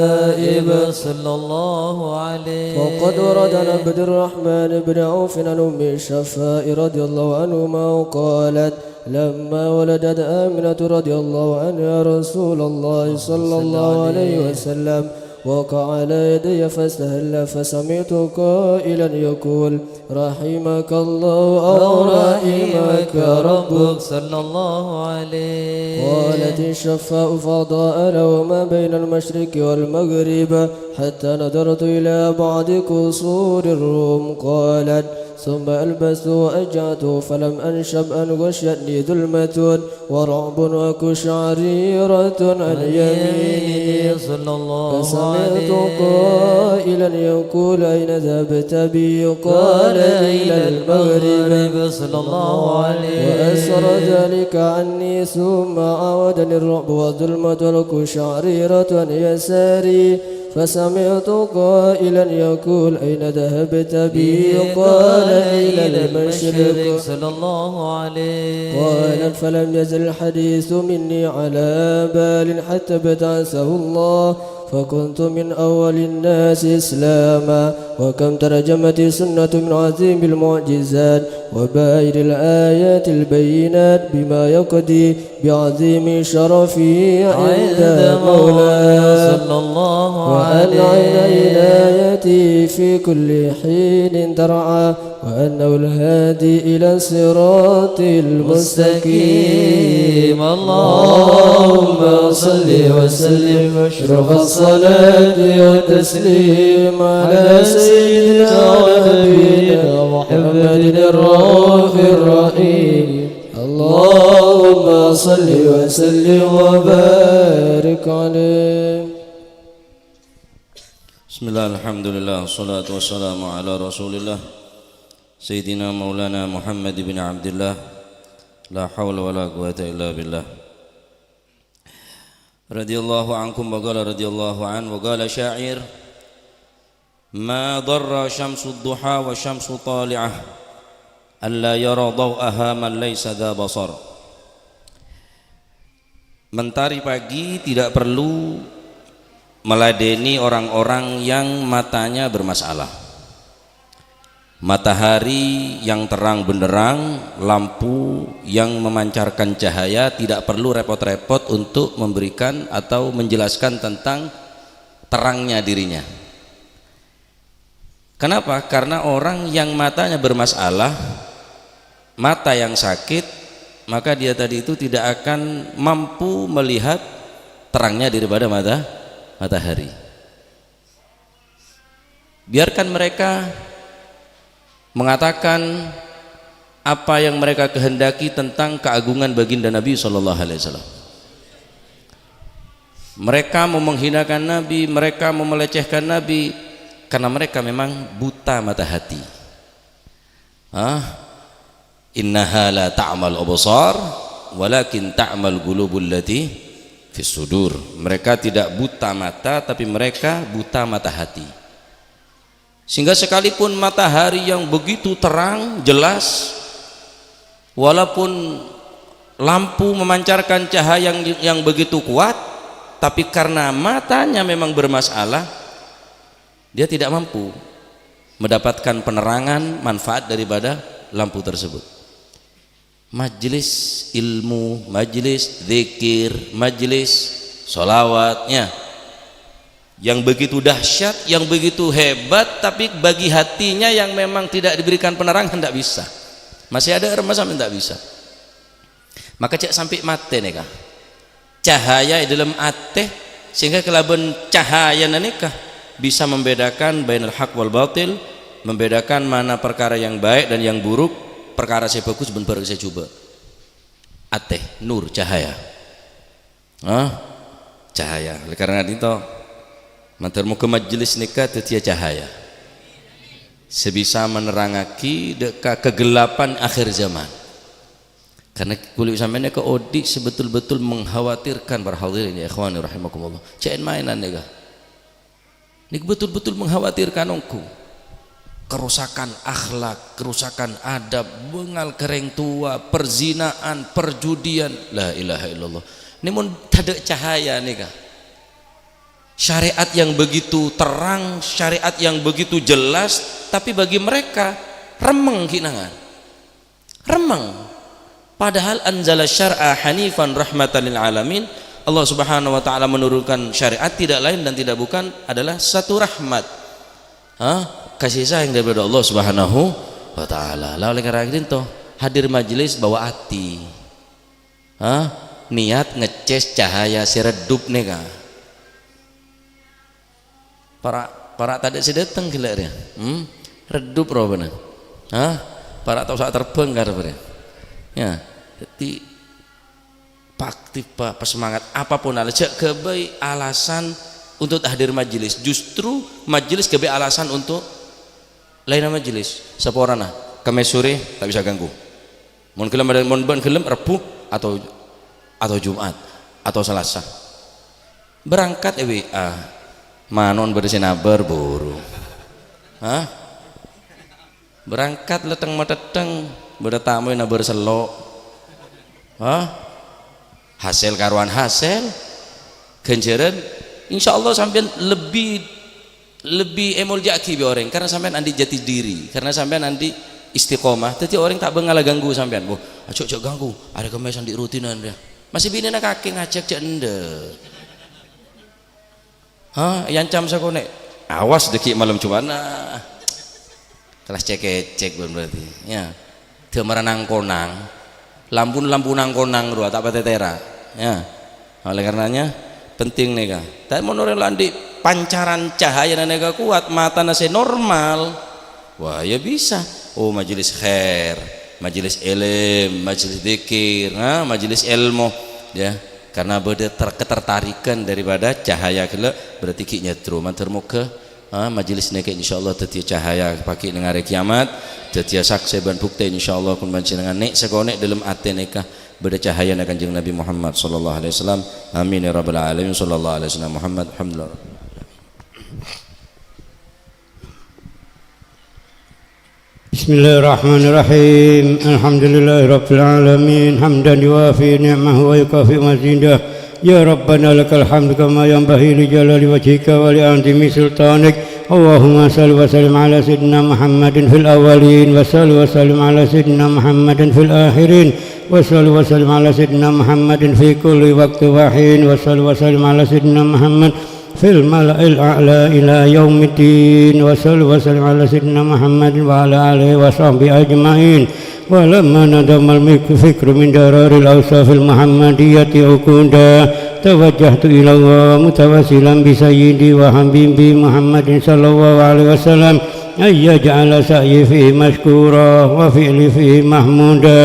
صلى الله عليه. وقد ورد عن عبد الرحمن بن عوف عن أم الشفاء رضي الله عنهما قالت لما ولدت آمنة رضي الله عنها رسول الله صلى الله عليه وسلم وقع على يدي فاستهل فسمعت قائلا يقول رحمك الله أو رحمك ربك صلى الله عليه. قالت الشفاء فضاء له ما بين المشرق والمغرب حتى نظرت إلى بعض قصور الروم قالت ثم ألبست وأجعته فلم أنشب أن غشتني ظلمة ورعب وكشعريرة عن يميني صلى الله فسمعت عليه. قائلا يقول أين ذهبت بي قال إلى المغرب صلى الله عليه. وأسر ذلك عني ثم عاودني الرعب والظلمة والكشعريرة عن يساري فسمعت قائلا يقول أين ذهبت بي قال إلى المشرق صلى الله عليه. قالت فلم يزل الحديث مني على بال حتى ابتعثه الله فكنت من أول الناس إسلاما وكم ترجمت السنة من عظيم المعجزات وبائر الآيات البينات بما يقضي بعظيم شرفه عند مولاه صلى الله وأن عين عنايتي في كل حين ترعى وأنه الهادي إلى الصراط المستقيم. اللهم صل وسلم واشرف الصلاة والتسليم على سيدنا ونبينا محمد الرؤوف الرحيم. اللهم صل وسلم وبارك عليه. Bismillah, alhamdulillah, salatu wassalamu ala rasulillah Sayyidina Maulana Muhammad bin Abdullah La hawla wa la quwata illa billah Radiyallahu ankum wa qala radiyallahu an wa qala syair Ma darra syamsu duha wa syamsu tali'ah Alla yara daw'aha man laysa dha basar Mentari pagi tidak perlu meladeni orang-orang yang matanya bermasalah. Matahari yang terang benderang, lampu yang memancarkan cahaya tidak perlu repot-repot untuk memberikan atau menjelaskan tentang terangnya dirinya. Kenapa? Karena orang yang matanya bermasalah, mata yang sakit, maka dia tadi itu tidak akan mampu melihat terangnya daripada matahari. Biarkan mereka mengatakan apa yang mereka kehendaki tentang keagungan baginda Nabi SAW. Mereka mau menghinakan Nabi, mereka mau melecehkan Nabi karena mereka memang buta mata hati. Innaha la ta'mal absar walakin ta'mal qulubul lati fis sudur. Mereka tidak buta mata tapi mereka buta mata hati. Sehingga sekalipun matahari yang begitu terang jelas, walaupun lampu memancarkan cahaya yang begitu kuat, tapi karena matanya memang bermasalah, dia tidak mampu mendapatkan penerangan manfaat daripada lampu tersebut. Majlis ilmu, majlis zikir, majlis sholawatnya yang begitu dahsyat, yang begitu hebat, tapi bagi hatinya yang memang tidak diberikan penerangan tidak bisa. Masih ada remaja yang tidak bisa. Maka cek sampai mate nih kah? Cahaya di dalam ate sehingga kelaban cahaya nikah bisa membedakan bainal haq wal batil, membedakan mana perkara yang baik dan yang buruk, perkara saya bagus ben bareng saya coba. Ateh nur cahaya. Cahaya. Oleh karena itu matur muga majelis nikah dadi cahaya. Sebisa menerangaki kegelapan akhir zaman. Karena kulit sampeyan ke odi sebetul-betul mengkhawatirkan para hadirin ya ikhwani rahimakumullah. Jangan mainan nika. Nik betul-betul mengkhawatirkan engku. Kerusakan akhlak, kerusakan adab, bengal kereng tua, perzinaan, perjudian, la ilaha illallah. Ini mun tada cahaya nika. Syariat yang begitu terang, syariat yang begitu jelas, tapi bagi mereka remeng kinangan. Remeng. Padahal anzala syar'a hanifan rahmatan lil alamin. Allah Subhanahu wa taala menurunkan syariat tidak lain dan tidak bukan adalah satu rahmat. Kasih sayang daripada Allah Subhanahu wa taala. Lah oleh karena itu hadir majelis bawa hati. Niat ngeces cahaya si redup nih kah. Para tadi si datang gila dia. Redup roh benar. Para tahu saat terbang kan benar. Ya, jadi aktif pak semangat apapun alasan kebai alasan untuk hadir majelis, justru majelis kebai alasan untuk lain majelis seporana Kamis sore tak bisa ganggu mun kelem Rebu atau Jumat atau Selasa berangkat EWA manon bersinabar buru berangkat leteng meteteng bertamu na berselok hasil karuan hasil ganjaran insyaallah sampean lebih emol jaki bi orang karena sampean andi jati diri karena sampean andi istiqomah jadi orang tak bengala ganggu sampean acok ganggu ada kemesan di rutinan dia masih bini nak kaki ngajak cek ende yancam sakone awas deki malam cumana kelas cek berarti ya dia merenang konang lampun nangkonang ruah tak patetera ya oleh karenanya penting nih kak tapi menurut landi pancaran cahaya nega kuat mata nasi normal wah ya bisa majelis khair majelis ilm majelis dzikir majelis ilmu ya karena beda ketertarikan daripada cahaya kelak berarti ki nyetru matur muga majelis niki insyaallah dadi cahaya pagi ning hari kiamat dadi saksi ban bukti insyaallah kun panjenengan nek sekonek dalam ati nikah beda cahaya na Kanjeng Nabi Muhammad sallallahu alaihi wasallam amin ya rabbal alamin sallallahu alaihi wasallam Muhammad alhamdulillah. Bismillahirrahmanirrahim. Alhamdulillahirabbil alamin hamdan yuwafi ni'mahu wa yukafi mazidah. Ya Rabbana lakal hamdu kama yanbaghi li jalali wajhika wa li 'azimi sultanik. Allahumma salli wa sallim ala sayyidina Muhammadin fil awwalin wa salli wa sallim ala sayyidina Muhammadin fil akhirin wa salli wa sallim ala sayyidina Muhammadin fi kulli waqti wa hin wa salli wa sallim ala sayyidina Muhammad fil mala'il a'la ila yaumiddin wa salli wa sallim ala sayyidina Muhammadin wa ala alihi wa sahbihi ajma'in. ولما ندم الفكر من درار الأوصاف المحمدية عقودا توجهت إلى الله متوسلا بسيدي وحبيبي محمد صلى الله عليه وسلم أن يجعل سعي فيه مشكورا وفعلي فيه محمودا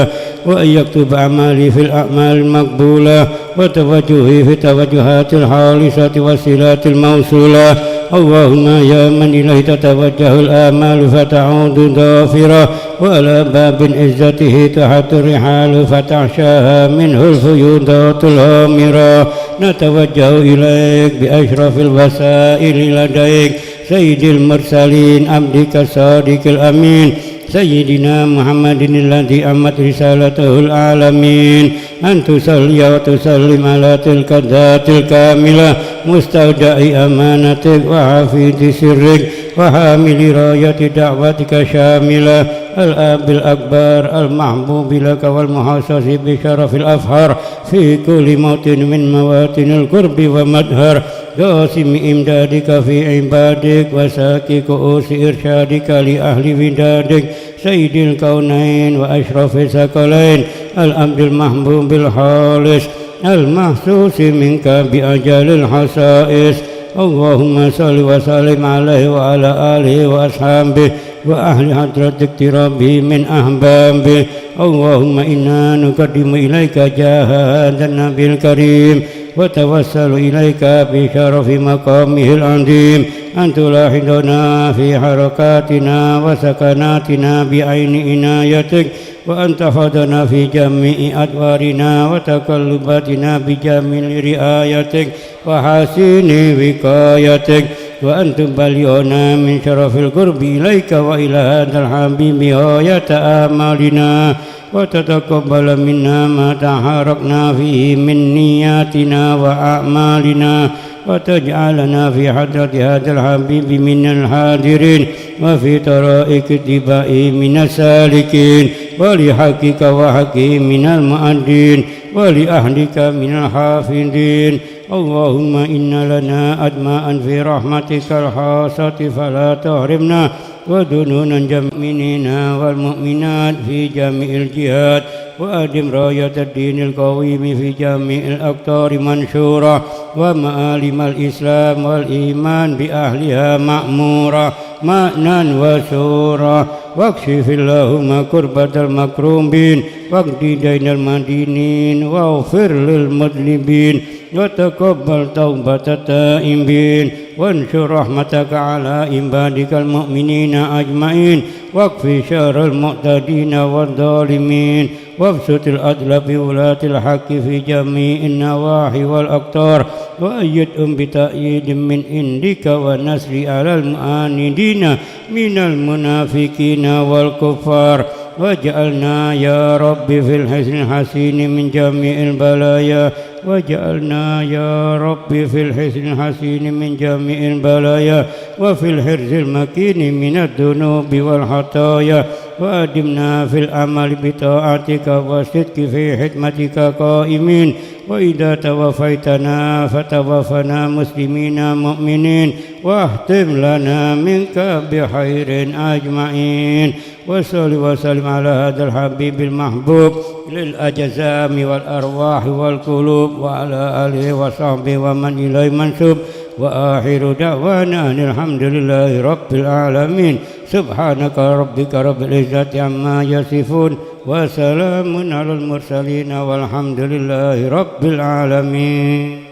وأن يكتب أعمالي في الأعمال المقبولة وتوجهي في التوجهات الخالصة والصلات الموصولة. اللهم يا من إليه تتوجه الآمال فتعود ضافرة وعلى باب عزته تحت الرحال فتعشاها منه الفيوضات الهامرة. نتوجه إليك بأشرف الوسائل لديك سيد المرسلين عبدك الصادق الأمين سيدنا محمد الذي أمت رسالته العالمين أن تصلي وتسلم على تلك الذات الكاملة مستودع أمانتك وحفيظ سرك وحامل راية دعوتك شاملة الآب الأكبر المحبوب لك والمحاصص بشرف الأفخار في كل موطن من مواطن القرب ومدهر قاسم إمدادك في عبادك وساكي كؤوس إرشادك لأهل ودادك سيد الكونين وأشرف الثقلين الأمر المحبوب الخالص المحسوس منك بأجل الحسائس اللهم صل وسلم عليه وعلى آله وأصحابه وأهل حضرة اقترابه من أحبابه اللهم إنا نقدم إليك جاه هذا النبي الكريم وتوسل إليك بشرف مقامه العظيم أن تلاحظنا في حركاتنا وسكناتنا بعين عنايتك وأن تحفظنا في جميع أدوارنا وتقلباتنا بجميل رعايتك وحسين وقايتك وأن تبلغنا من شرف القرب إليك وإلى هذا الحبيب غاية آمالنا وتتقبل منا ما تحركنا فيه من نياتنا وأعمالنا وتجعلنا في حضرة هذا الحبيب من الحاضرين وفي طرائق اتباعه من السالكين ولحقك وحقه من المؤدين ولأهلك من الحافظين اللهم إن لنا أدماء في رحمتك الخاصة فلا تحرمنا ودنونا جميعنا والمؤمنات في جميع الجهات وأدم راية الدين القويم في جميع الأقطار منشورة ومعالم الإسلام والإيمان بأهلها مأمورة مأنا وسورة واكشف اللهم كربة المكروبين واقض دين المدينين واغفر للمذنبين وتقبل توبة التائبين وانشر رحمتك على عبادك المؤمنين أجمعين واكفي شر المعتدين والظالمين وابسط العدل بولاة الحق في جميع النواحي والأقطار وأيدهم بتأييد من عندك والنصر على المعاندين من المنافقين والكفار واجعلنا يا رب في الحسن الحسين من جميع البلايا واجعلنا يا رب في الحسن الحسين من جميع البلايا وفي الحرز المكين من الذنوب والخطايا وأدمنا في العمل بطاعتك والصدق في حكمتك قائمين وإذا توفيتنا فتوفنا مسلمين مؤمنين واختم لنا منك بخير أجمعين وصل وسلم على هذا الحبيب المحبوب للأجسام والأرواح والقلوب وعلى آله وصحبه ومن إليه منسوب وآخر دعوانا أن الحمد لله رب العالمين سبحانك ربك رب العزة عما يصفون وسلام على المرسلين والحمد لله رب العالمين.